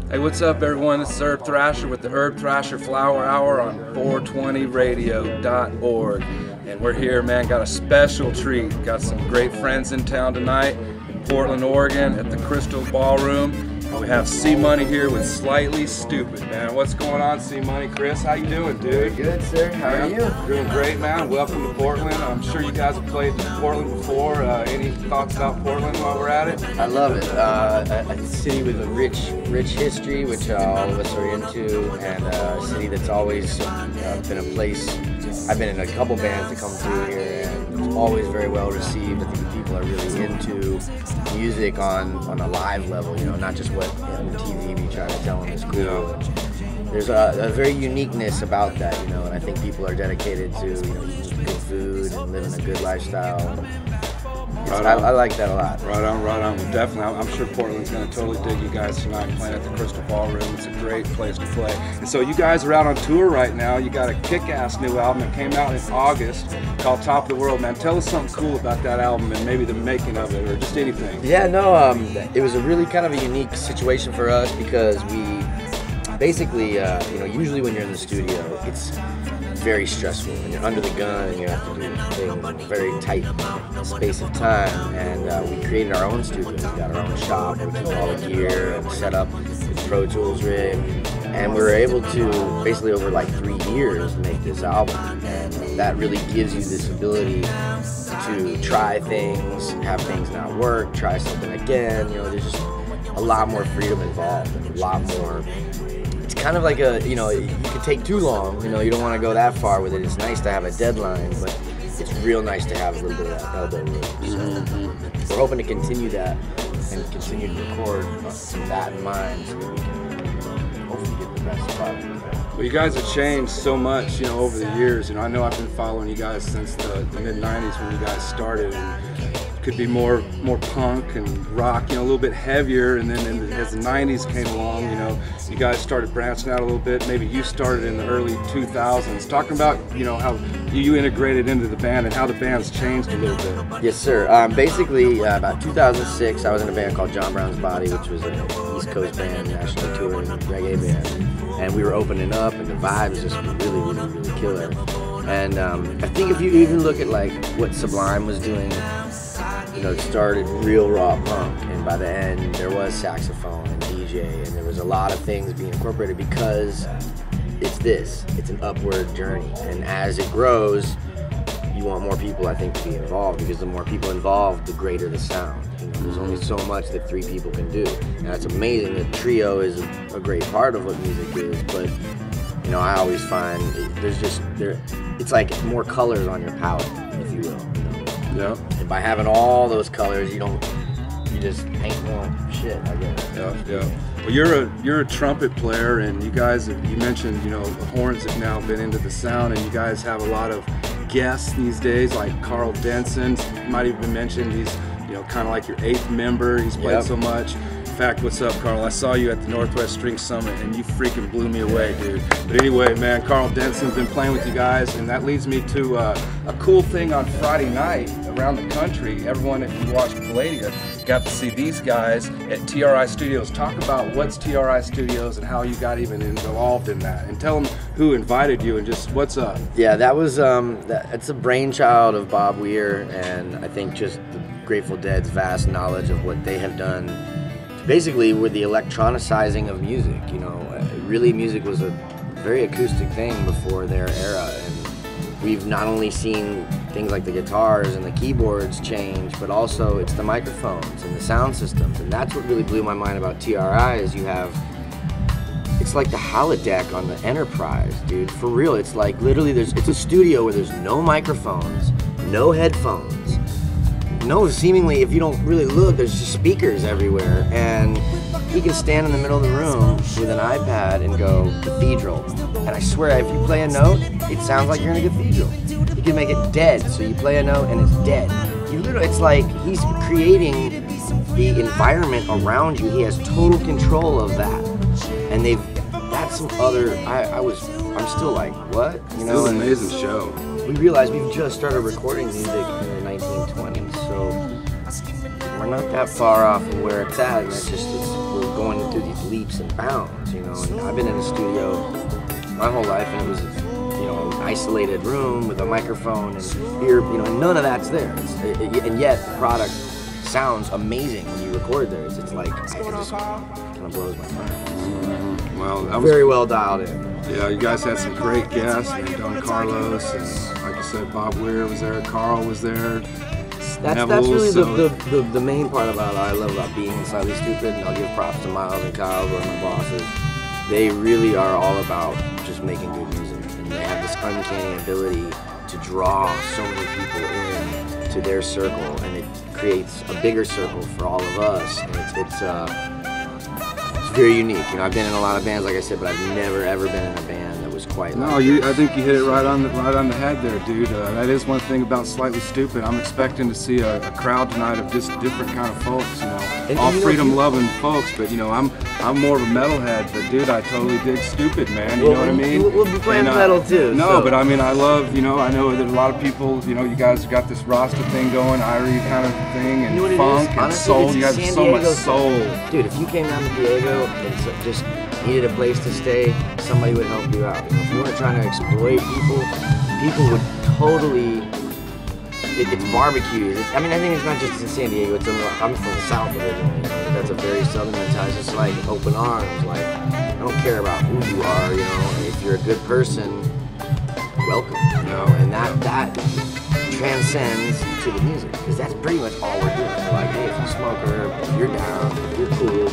Hey, what's up, everyone? This is Urb Thrasher with the Urb Thrasher Flower Hour on 420radio.org. And we're here, man, got a special treat. Got some great friends in town tonight in Portland, Oregon at the Crystal Ballroom. And we have C-Money here with Slightly Stoopid, man. What's going on, C-Money? Chris, how you doing, dude? Good, sir. How are you? Doing great, man. Welcome to Portland. I'm sure you guys have played in Portland before. Any thoughts about Portland while we're at it? I love it. A city with a rich history, which all of us are into, and a city that's always been a place. I've been in a couple bands that come through here, and it's always very well received. I think people are really into music on a live level, you know, not just what TV be trying to tell them is cool. Yeah. There's a very uniqueness about that, you know, and I think people are dedicated to eating good food and living a good lifestyle. I like that a lot. Right on, right on. Definitely. I'm sure Portland's going to totally dig you guys tonight playing at the Crystal Ballroom. It's a great place to play. And so you guys are out on tour right now. You got a kick-ass new album that came out in August called Top of the World. Man, tell us something cool about that album and maybe the making of it or just anything. Yeah, no, it was a really kind of a unique situation for us because we basically, usually when you're in the studio, it's very stressful and you're under the gun and you have to do things in a very tight space of time, and we created our own studio. We got our own shop where we keep all the gear and set up with Pro Tools rig, and we were able to basically over like 3 years make this album, and that really gives you this ability to try things, have things not work, try something again. There's just a lot more freedom involved and a lot more. Kind of like it could take too long, you don't want to go that far with it. It's nice to have a deadline, but it's real nice to have a little bit of that elbow room. So we're hoping to continue that and continue to record with that in mind so that we can hopefully get the best product. Well, you guys have changed so much, over the years. I know I've been following you guys since the mid-90s when you guys started, and could be more punk and rock, a little bit heavier, and then as the 90s came along, you guys started branching out a little bit. Maybe you started in the early 2000s. Talking about, how you integrated into the band and how the band's changed a little bit. Yes, sir. Basically, about 2006, I was in a band called John Brown's Body, which was an East Coast band, nationally touring reggae band, and we were opening up, and the vibe was just really, really, really killer. And I think if you even look at like what Sublime was doing, it started real raw punk, and by the end there was saxophone and DJ, and there was a lot of things being incorporated because it's an upward journey, and as it grows, you want more people, I think, to be involved, because the more people involved, the greater the sound. There's only so much that 3 people can do, and that's amazing. The trio is a great part of what music is, but I always find it's like more colors on your palette, if you will. Yeah. And by having all those colors, you just paint more shit, I guess. Yeah. Well, you're a trumpet player, and you guys, you mentioned, the horns have now been into the sound, and you guys have a lot of guests these days, like Carl Denson. Might even mention he's, kind of like your 8th member. He's played so much. In fact, what's up, Carl? I saw you at the Northwest String Summit, and you freaking blew me away, dude. But anyway, man, Carl Denson's been playing with you guys, and that leads me to a cool thing on Friday night around the country. Everyone, if you watched Palladia, got to see these guys at TRI Studios. Talk about what's TRI Studios and how you got even involved in that, and tell them who invited you and just what's up. Yeah, that was it's a brainchild of Bob Weir, and I think just the Grateful Dead's vast knowledge of what they have done. Basically, with the electronicizing of music, really music was a very acoustic thing before their era, and we've not only seen things like the guitars and the keyboards change, but also it's the microphones and the sound systems, and that's what really blew my mind about TRI is it's like the holodeck on the Enterprise, dude, for real. It's like literally it's a studio where there's no microphones, no headphones, seemingly, if you don't really look, there's just speakers everywhere, and he can stand in the middle of the room with an iPad and go cathedral, and I swear if you play a note, it sounds like you're in a cathedral. You can make it dead, so you play a note and it's dead. It's like he's creating the environment around you. He has total control of that, and that's some other, I'm still like, what? It was an amazing show. We realized we've just started recording music in the 1920s, so we're not that far off of where it's at, and we're we're going through these leaps and bounds, you know. And I've been in the studio my whole life, and it was, you know, an isolated room with a microphone and ear, you know, and none of that's there. And yet the product sounds amazing when you record there. It's like, it just kind of blows my mind. Well, that was Very well dialed in. Yeah, you guys had some great guests. Don Carlos, and like you said, Bob Weir was there, Carl was there. That's really the main part about I love about being Slightly Stoopid, and I'll give props to Miles and Kyle, who are my bosses. They really are all about just making good music, and they have this uncanny ability to draw so many people in to their circle, and it creates a bigger circle for all of us. And it's very unique. You know, I've been in a lot of bands, like I said, but I've never ever been in a band that was quite like this. I think you hit it right on the head there, dude. That is one thing about Slightly Stoopid. I'm expecting to see a crowd tonight of just different kind of folks, you know, and all freedom-loving folks. But you know, I'm more of a metalhead. But dude, I totally dig Stoopid, man. You know what I mean? We'll be playing metal too. No, so. But I mean, I love, you know, I know that a lot of people, you know, you guys have got this Rasta thing going, Irie kind of thing, and you know funk and honestly, soul. You guys have so much soul. Dude, if you came down to Diego and just needed a place to stay, somebody would help you out. You know, if you weren't trying to exploit people would totally. It's barbecues. I mean, I think it's not just in San Diego. I'm from the South originally. You know, that's a very Southern mentality. It's just like open arms. Like, I don't care about who you are. You know, if you're a good person, welcome. You know, and that transcends to the music, because that's pretty much all we're doing. We're like, hey, if you smoke herb, if you're down, if you're cool,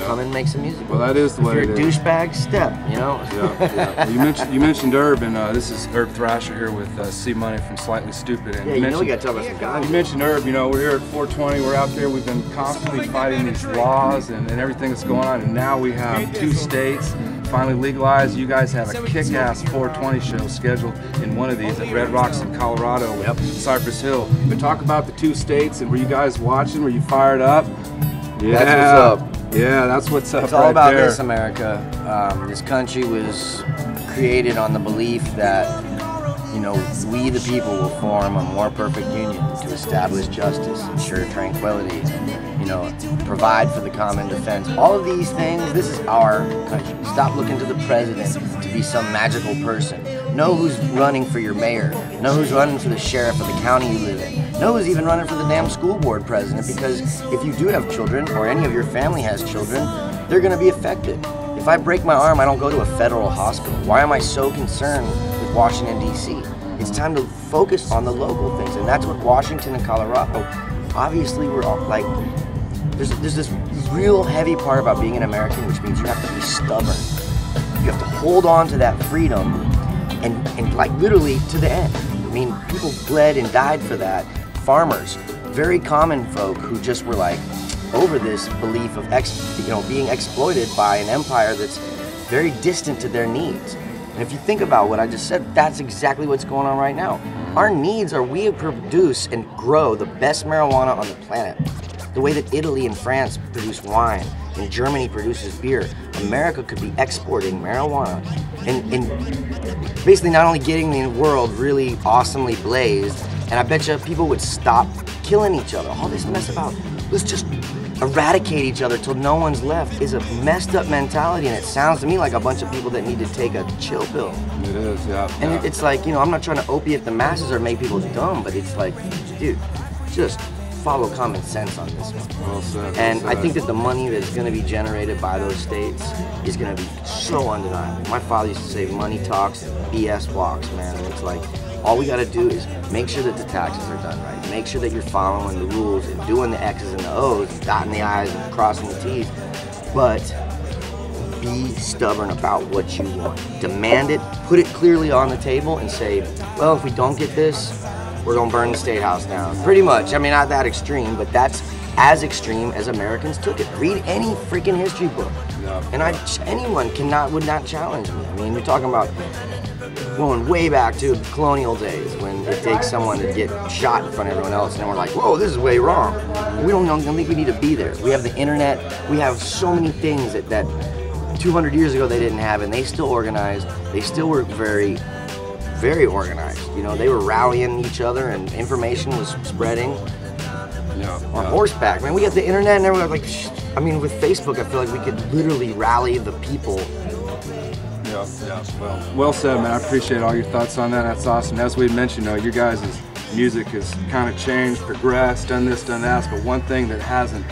come and make some music. Well, that is the way it is. If you're a douchebag, step, you know? Yeah. Well, you mentioned Urb, and this is Urb Thrasher here with C Money from Slightly Stoopid. And yeah, you know we gotta talk about some guns. You mentioned Urb, you know, we're here at 420, we're out there, we've been constantly fighting these laws and everything that's going on, and now we have 2 states finally legalized. You guys have a kick-ass 420 show scheduled in one of these at Red Rocks in Colorado with Cypress Hill. But talk about the 2 states, and were you guys watching? Were you fired up? Yeah. That's what's up. Yeah, that's what's up. It's all about this, America. This country was created on the belief that, you know, we the people will form a more perfect union to establish justice, ensure tranquility, you know, provide for the common defense. All of these things, this is our country. Stop looking to the president to be some magical person. Know who's running for your mayor. Know who's running for the sheriff of the county you live in. Know who's even running for the damn school board president, because if you do have children, or any of your family has children, they're gonna be affected. If I break my arm, I don't go to a federal hospital. Why am I so concerned with Washington, D.C.? It's time to focus on the local things, and that's what Washington and Colorado, obviously we're all like, there's this real heavy part about being an American, which means you have to be stubborn. You have to hold on to that freedom, and like literally to the end. I mean, people bled and died for that. Farmers, very common folk who just were like over this belief of being exploited by an empire that's very distant to their needs. And if you think about what I just said, that's exactly what's going on right now. Our needs are we produce and grow the best marijuana on the planet. The way that Italy and France produce wine, and Germany produces beer, America could be exporting marijuana and basically not only getting the world really awesomely blazed, and I bet you people would stop killing each other. All this mess about, let's just eradicate each other till no one's left is a messed up mentality, and it sounds to me like a bunch of people that need to take a chill pill. It is, yeah. And it's like, you know, I'm not trying to opiate the masses or make people dumb, but it's like, dude, just follow common sense on this one. Well said. And I think that the money that's going to be generated by those states is going to be so undeniable. My father used to say money talks and BS walks, man. And it's like, all we got to do is make sure that the taxes are done right. Make sure that you're following the rules and doing the X's and the O's, and dotting the I's and crossing the T's. But be stubborn about what you want. Demand it, put it clearly on the table, and say, well, if we don't get this, we're gonna burn the State House down. Pretty much. I mean, not that extreme, but that's as extreme as Americans took it. Read any freaking history book, and anyone would not challenge me. I mean, you're talking about going way back to colonial days when it takes someone to get shot in front of everyone else, and then we're like, whoa, this is way wrong. We don't think we need to be there. We have the internet. We have so many things that 200 years ago they didn't have, and they still organized. They still were very, very organized. You know, they were rallying each other, and information was spreading on horseback. Man, we got the internet, and everyone was like, I mean, with Facebook, I feel like we could literally rally the people. Yeah, yeah. Well said, man. I appreciate all your thoughts on that. That's awesome. As we mentioned, your guys' music has kind of changed, progressed, done this, done that. But one thing that hasn't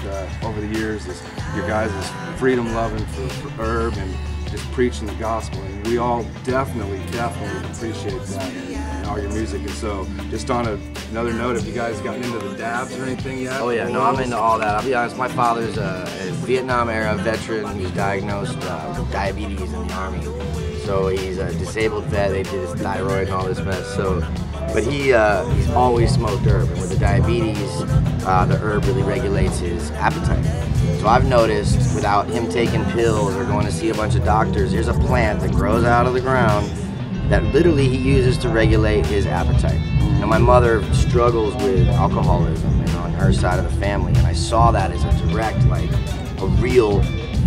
over the years is your guys' freedom loving for Urb and just preaching the gospel. And we all definitely appreciate that in all your music. And so, just on another note, have you guys gotten into the dabs or anything yet? Oh yeah, no, I'm into all that. I'll be honest, my father's a Vietnam-era veteran who's diagnosed with diabetes in the Army. So he's a disabled vet. They did his thyroid and all this mess. So, but he's always smoked herb, and with the diabetes, the herb really regulates his appetite. So I've noticed, without him taking pills or going to see a bunch of doctors, there's a plant that grows out of the ground that literally he uses to regulate his appetite. Now my mother struggles with alcoholism and on her side of the family, and I saw that as a direct, like, a real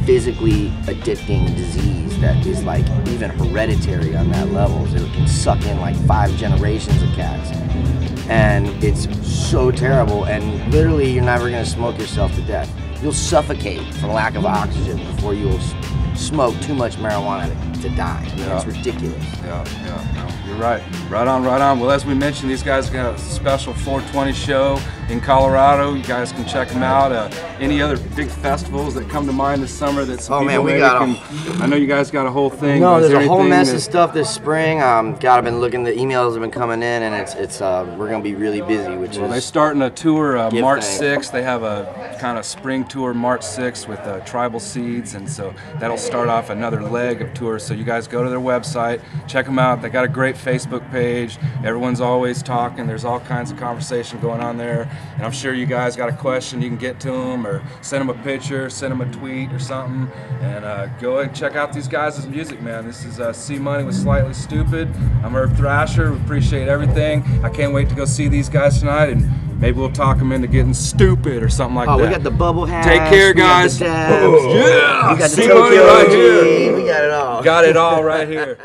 physically addicting disease that is like even hereditary on that level. So it can suck in like 5 generations of cats. And it's so terrible, and literally you're never gonna smoke yourself to death. You'll suffocate from lack of oxygen before you'll smoke too much marijuana to die. Yeah. It's ridiculous. Yeah, you're right. Right on. Well, as we mentioned, these guys got a special 420 show in Colorado. You guys can check them out. Any other big festivals that come to mind this summer that some people we got I know you guys got a whole thing. No, there's a whole mess of stuff this spring. God, I've been looking. The emails have been coming in, and it's we're gonna be really busy. They're starting a tour March 6th. They have a kind of spring tour March 6th with Tribal Seeds, and so that'll start off another leg of tours. So you guys go to their website, check them out. They got a great Facebook page. Everyone's always talking. There's all kinds of conversation going on there. And I'm sure you guys got a question, you can get to them or send them a picture, send them a tweet or something. And go ahead and check out these guys' music, man. This is C Money with Slightly Stoopid. I'm Urb Thrasher. We appreciate everything. I can't wait to go see these guys tonight, and maybe we'll talk them into getting stupid or something like that. Oh, we got the bubble hats. Take care, guys. Yeah. We got the C Money right here. We got it all. Got it all right here.